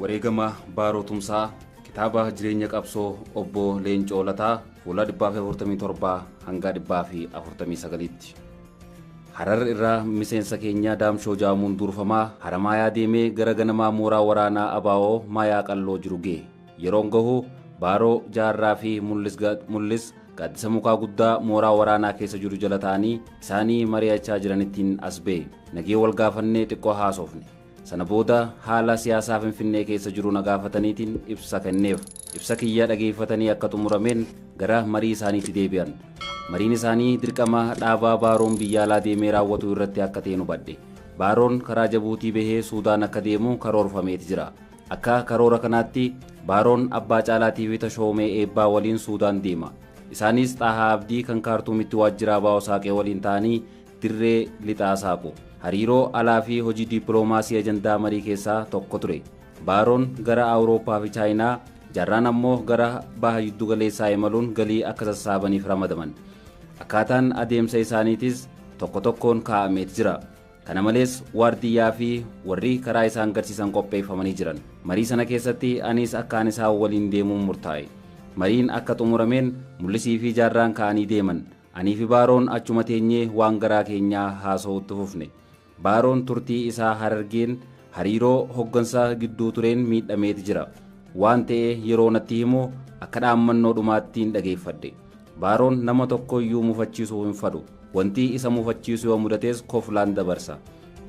Wareegama Baaroo Tumsaa kitaaba jireenya qabsoo obbo Leencoo Lataa fuula 447 hanga 449tti. Harar irraa miseensa keenya Daamshoo Jaamuun durfamaa Haramaayaa deemee gara ganamaa mooraa waraanaa Abaawoo Maayaa Qalloo jiru ga'e. Yeroon gahu Baaroo Jaarraa fi Mul'is gaaddisa mukaa guddaa mooraa waraanaa keessa jiru jala ta'anii isaanii mari'achaa jiranittiin as ba'e. Nagee wal gaafannee xiqqoo haasofne. Sana booda haala siyaasaa Finfinnee keessa jiru nagaafataniitiin ibsa kenneef. Ibsa kiyya dhageeffatanii akka xumurameen gara marii isaaniitti deebi'an. Mariin isaanii dirqama dhaabaa Baaroon biyya alaa deemee raawwatu irratti akka ta'e hubadhe. Baaroon karaa Jabuutii bahee Suudaan akka deemu karoorfameeti jira. Akka karoora kanaatti Baaroon abbaa caalaatii fi Tashoomee Eebbaa waliin Suudaan deema. Isaanis Xaahaa Abdii kan Kaartuumitti waajjira Abaawoo Saaqee waliin ta'anii dirree lixaa saaqu. Hariiroo alaa fi hojii dippiloomaasii ajandaa marii keessaa tokko ture. Baaroon gara Awurooppaa fi Chaayinaa, Jaarraan ammoo gara baha giddu galeessaa imaluun galii akka sassaabaniif ramadaman. Akkaataan adeemsa isaaniitis tokko tokkoon kaa'ameet jira. Kana malees waardiyyaa fi warri karaa isaan garsiisan qopheeffamanii jiran. Marii sana keessatti anis akkaan isaan waliin deemuun murtaa'e. Mariin akka xumurameen Mul'isii fi Jaarraan ka'anii deeman. Anii fi Baaroon achuma teenyee waan garaa keenyaa haasa'utti fufne. Baaroon turtii isaa Harargeen hariiroo hoggansa gidduu tureen miidhameeti jira. Waan ta'e yeroo natti himu akka dhaammannoo dhumaattiin dhageeffadhe. Baaroon nama tokko iyyuu mufachiisuu hin fadhu. Wanti isa mufachiisu yoo mudates koflaan dabarsa.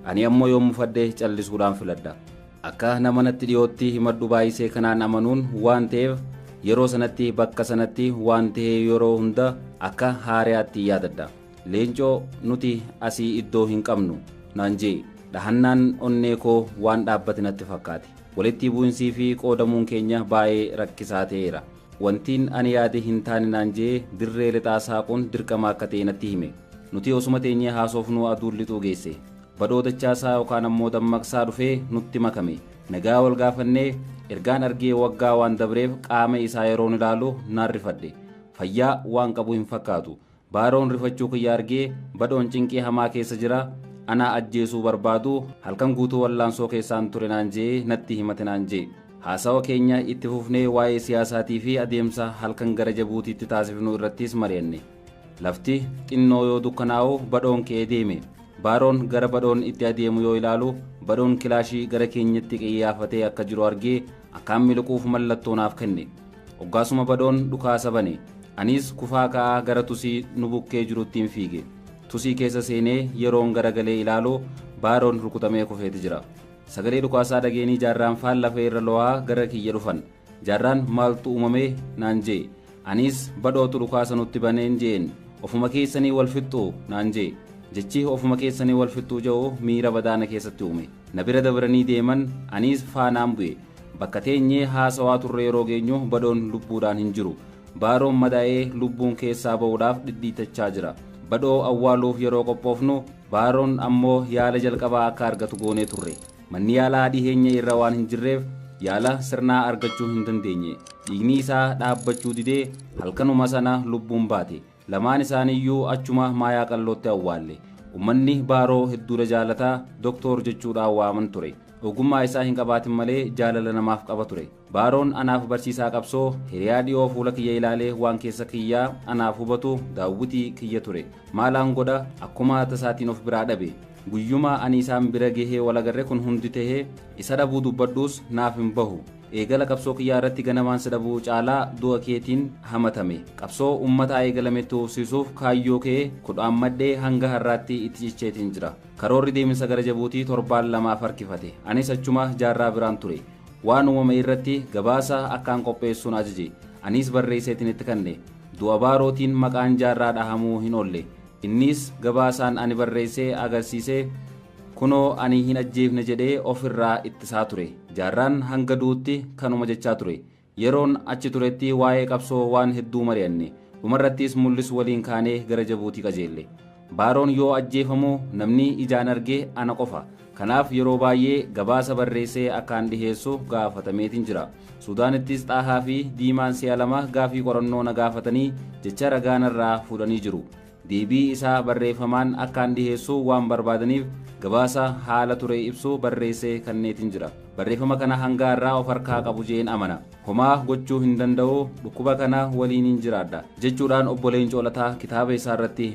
Ani ammoo yoo mufadhe callisuudhaan filadha. Akka nama natti dhiyootti himadhu baay'isee kanaan amanuun waan ta'eef yeroo sanatti bakka sanatti waan ta'e yeroo hunda akka haariyaatti yaadadha. Leencoo nuti asii iddoo hin qabnu. Naan jee dhahannaan onnee koo waan dhaabbate natti fakkaate. Walitti bu'insii fi qoodamuun keenya baay'ee rakkisaa ta'eera. Wantiin ani yaade hin taane naan jee dirree lixaa saaquun dirqama akka ta'e natti hime. Nuti osuma teenyee haasofnuu aduun lixuu geesse. Badoo dachaasaa yookaan ammoo dammaqsaa dhufee nutti makame. Nagaa wal gaafannee ergaan argee waggaa waan dabreef qaama isaa yeroon ilaalu naan rifadhe. Fayyaa waan qabu hin fakkaatu. Baaroon rifachuu kiyya argee badoon cinqii hamaa keessa jira. Ana ajjeesuu barbaadu halkan guutuu wallaansoo keessaan ture naan jee natti himate naan jee. Haasawa keenya itti fufnee waa'ee siyaasaatii fi adeemsa halkan gara Jabuutiitti taasifnu irrattis mari'anne. Lafti xinnoo yoo dukkanaa'u badhoon ka'ee deeme. Baaroon gara badhoon itti adeemu yoo ilaalu badhoon kilaashii gara keenyatti qiyyaafatee akka jiru argee akkaan miliquuf mallattoo naaf kenne. Hoggaasuma badhoon dhukaasa bane. Anis kufaa ka'aa gara tusii nu bukkee jiruttiin fiige. Tusii keessa seenee yeroon garagalee ilaalu Baaroon rukutamee kufeeti jira. Sagalee dhukaasaa dhageenii Jaarraan faan lafa irra lo'aa gara kiyya dhufan. Jaarraan maaltu uumame naan jee. Anis badhootu dhukaasa nutti baneen jeen. Ofuma keessanii wal fixxuu naan jee. Jechi ofuma keessanii wal fixxuu jedhu miira badaana keessatti uume. Na bira dabranii deeman anis faanaan bu'e. Bakka teenyee haasawaa turre yeroo geenyu badhoon lubbuudhaan hin jiru. Baaroon madaa'ee lubbuun keessaa ba'uudhaaf dhidhiitachaa jira. Badhoo awwaaluuf yeroo qophoofnu Baaroon ammoo yaala jalqabaa akka argatu goonee turre. Manni yaalaa dhiheenya irra waan hin jirreef yaala sirnaa argachuu hin dandeenye. Dhiigni isaa dhaabbachuu didee halkanuma sana lubbuun baate. Lamaan isaaniiyyuu achuma Maayaa Qallootti awwaalle. Uummanni Baaroo hedduudha jaalataa Doktor jechuudhaan waaman ture. Ogummaa isaa hin qabaatin malee jaalala namaaf qaba ture. Baaroon anaaf barsiisaa qabsoo hiriyaa dhiyoo fuula kiyya ilaalee waan keessa kiyyaa anaaf hubatu daawwitii kiyya ture. Maalaan godha akkuma tasaatiin of biraa dhabe. Guyyuma ani isaan bira gahee walagarre kun hundi tahee isa dhabuu dubbadhuus naaf hin bahu. Eegala qabsoo kiyyaa irratti ganamaan sadabuu caalaa du'a keetiin hamatame. Qabsoo uummataa eegalametti hubsiisuuf kaayyoo kee kudhaan maddee hanga har'aatti itti cicheetiin jira. Karoorri deemsa gara Jabuutii torbaan lamaaf harkifate. Anis achuma Jaarraa biraan ture. Waan uumame irratti gabaasa akkaan qopheessuun ajaje. Anis barreesseetiin itti kanne. Du'a Baarootiin maqaan Jaarraa dhahamuu hin oolle. Innis gabaasaan ani barreessee agarsiisee kunoo ani hin ajjeefne jedhee ofirraa ittisaa ture. Jaarraan hanga duutti kanuma jechaa ture. Yeroon achi turetti waa'ee qabsoo waan hedduu mari'anne. Dhumarrattis Mul'is waliin kaanee gara Jabuutii qajeelle. Baaroon yoo ajjeefamu namni ijaan argee ana qofa. Kanaaf yeroo baay'ee gabaasa barreessee akkaan dhiheessu gaafatameetiin jira. Suudaanittis Xaahaa fi Diimaan si'a lama gaafii qorannoo na gaafatanii jecha ragaanarraa fuudhanii jiru. Deebii isaa barreeffamaan akkaan dhiheessuu waan barbaadaniif gabaasa haala ture ibsu barreessee kanneetiin jira. Barreeffama kana hanga irraa of harkaa qabu jeen amana. Homaa gochuu hin danda'u dhukkuba kana waliin hin jiraadha jechuudhaan obbo Leencoo Lataa kitaaba isaa irratti